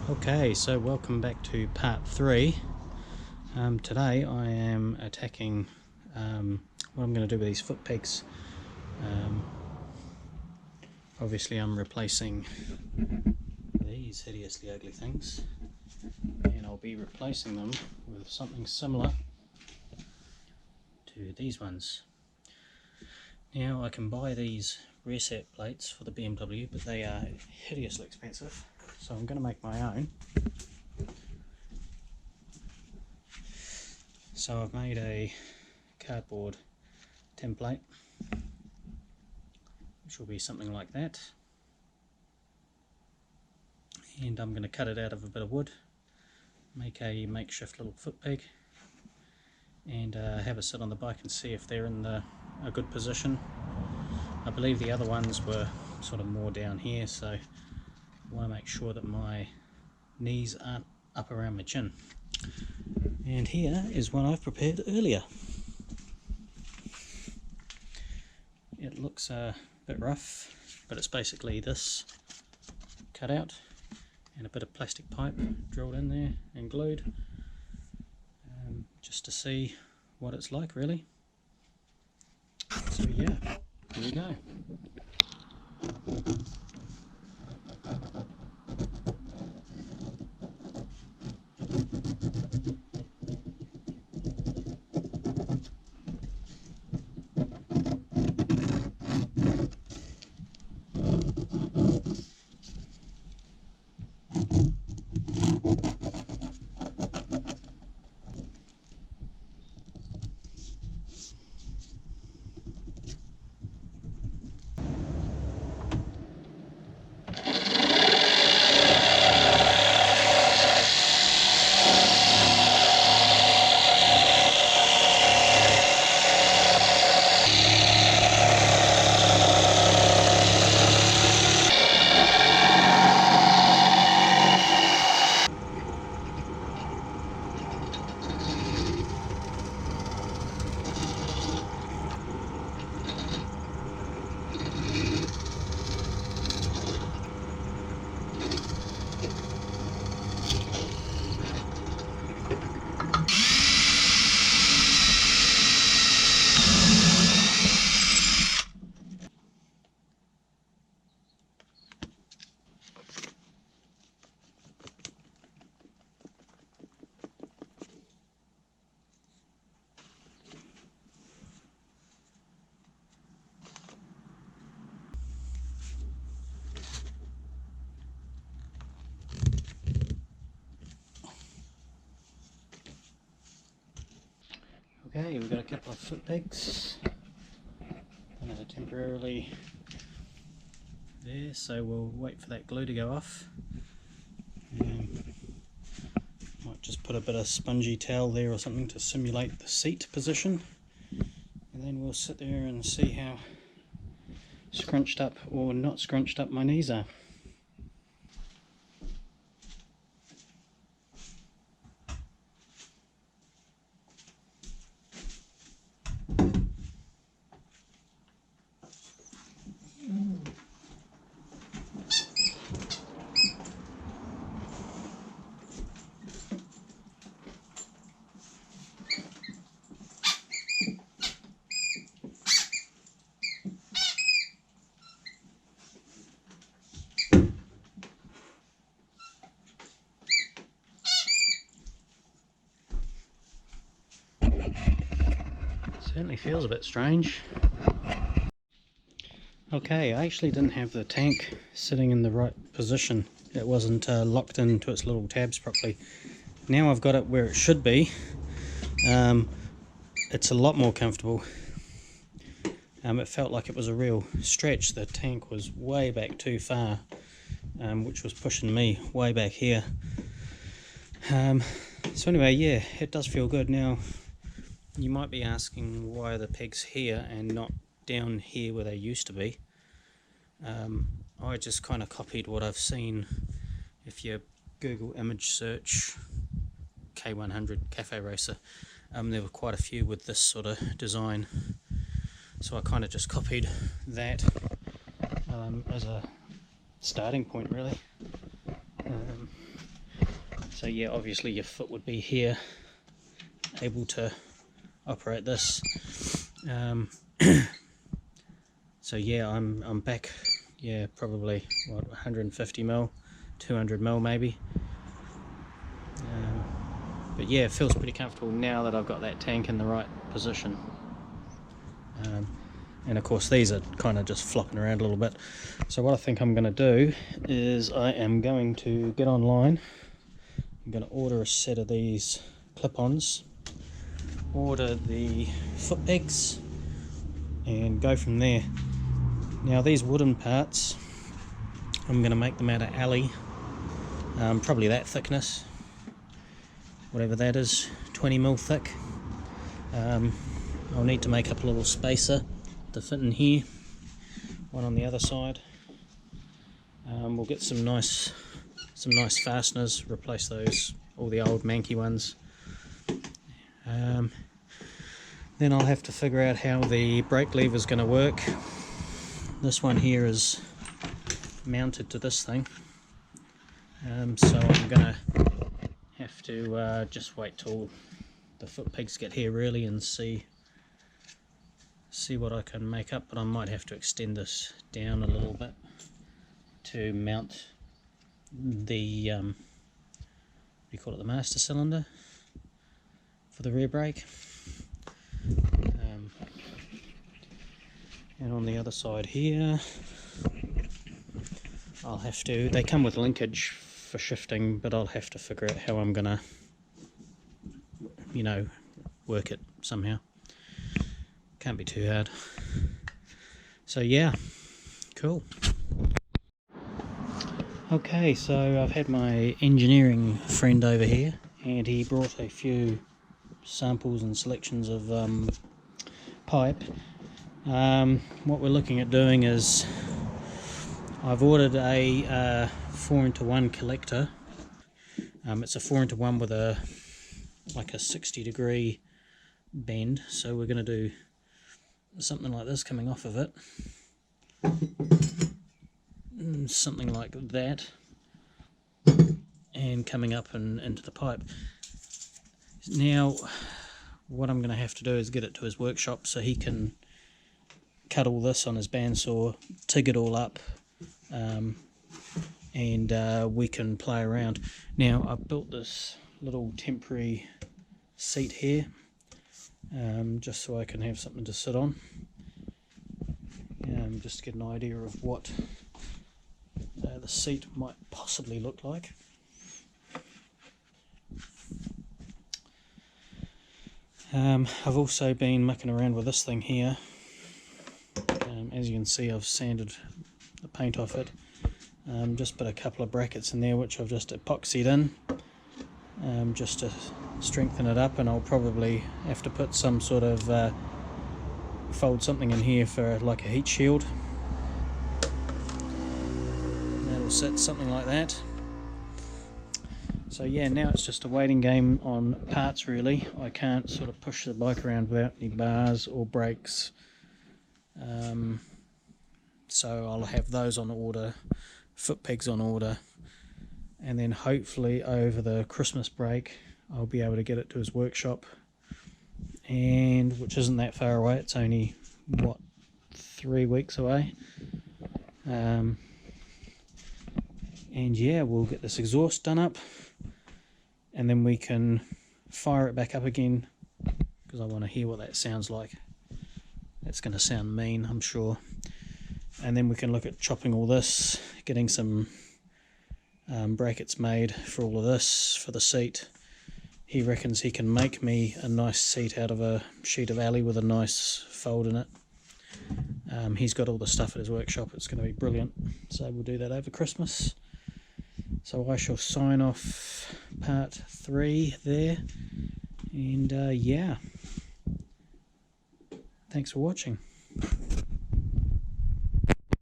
Okay, so welcome back to part 3. Today I am attacking what I'm going to do with these foot pegs. Obviously I'm replacing these hideously ugly things, and I'll be replacing them with something similar to these ones. Now I can buy these reset plates for the BMW, but they are hideously expensive, so I'm going to make my own. So I've made a cardboard template, which will be something like that, and I'm going to cut it out of a bit of wood, make a makeshift little foot peg, and have it sit on the bike and see if they're in a good position. I believe the other ones were sort of more down here, so I want to make sure that my knees aren't up around my chin. And here is one I've prepared earlier. It looks a bit rough, but it's basically this cut out and a bit of plastic pipe drilled in there and glued, just to see what it's like really. So yeah, here we go. Okay, we've got a couple of foot pegs temporarily there, so we'll wait for that glue to go off. Might just put a bit of spongy towel there or something to simulate the seat position, and then we'll sit there and see how scrunched up or not scrunched up my knees are. Certainly feels a bit strange. Okay, I actually didn't have the tank sitting in the right position. It wasn't locked into its little tabs properly. Now I've got it where it should be. It's a lot more comfortable. It felt like it was a real stretch. The tank was way back too far, which was pushing me way back here. So anyway, yeah, it does feel good. Now, you might be asking why are the pegs here and not down here where they used to be. I just kind of copied what I've seen. If you Google image search K100 cafe racer, there were quite a few with this sort of design, so I kind of just copied that as a starting point really. So yeah, obviously your foot would be here, able to operate this. So yeah, I'm back. Yeah, probably what, 150 mil, 200 mil maybe. But yeah, it feels pretty comfortable now that I've got that tank in the right position. And of course these are kind of just flopping around a little bit. So what I think I'm going to do is I am going to get online. I'm going to order a set of these clip-ons, order the foot pegs, and go from there. Now these wooden parts, I'm going to make them out of alley, probably that thickness, whatever that is, 20 mil thick. I'll need to make up a little spacer to fit in here, one on the other side. We'll get some nice fasteners, replace those, all the old manky ones. Then I'll have to figure out how the brake lever is going to work. This one here is mounted to this thing, so I'm going to have to just wait till the foot pegs get here really and see what I can make up, but I might have to extend this down a little bit to mount the what do you call it, the master cylinder for the rear brake. And on the other side here, I'll have to, they come with linkage for shifting, but I'll have to figure out how I'm gonna, you know, work it somehow. Can't be too hard. So yeah, cool. Okay, so I've had my engineering friend over here, and he brought a few samples and selections of pipe. What we're looking at doing is I've ordered a 4:1 collector. It's a 4:1 with a like a 60-degree bend, so we're going to do something like this coming off of it, something like that, and coming up and into the pipe. Now what I'm going to have to do is get it to his workshop so he can cut all this on his bandsaw, TIG it all up, and we can play around. Now I've built this little temporary seat here, just so I can have something to sit on, just to get an idea of what the seat might possibly look like. I've also been mucking around with this thing here. As you can see, I've sanded the paint off it. Just put a couple of brackets in there which I've just epoxied in, just to strengthen it up, and I'll probably have to put some sort of fold something in here for like a heat shield. That'll sit something like that. So yeah, now it's just a waiting game on parts really. I can't sort of push the bike around without any bars or brakes. So I'll have those on order, foot pegs on order, and then hopefully over the Christmas break I'll be able to get it to his workshop, and which isn't that far away, it's only what, 3 weeks away. And yeah, we'll get this exhaust done up, and then we can fire it back up again because I want to hear what that sounds like. That's going to sound mean, I'm sure. And then we can look at chopping all this, getting some brackets made for all of this, for the seat. He reckons he can make me a nice seat out of a sheet of alley with a nice fold in it. He's got all the stuff at his workshop. It's going to be brilliant. So we'll do that over Christmas. So I shall sign off part 3 there. And yeah, thanks for watching.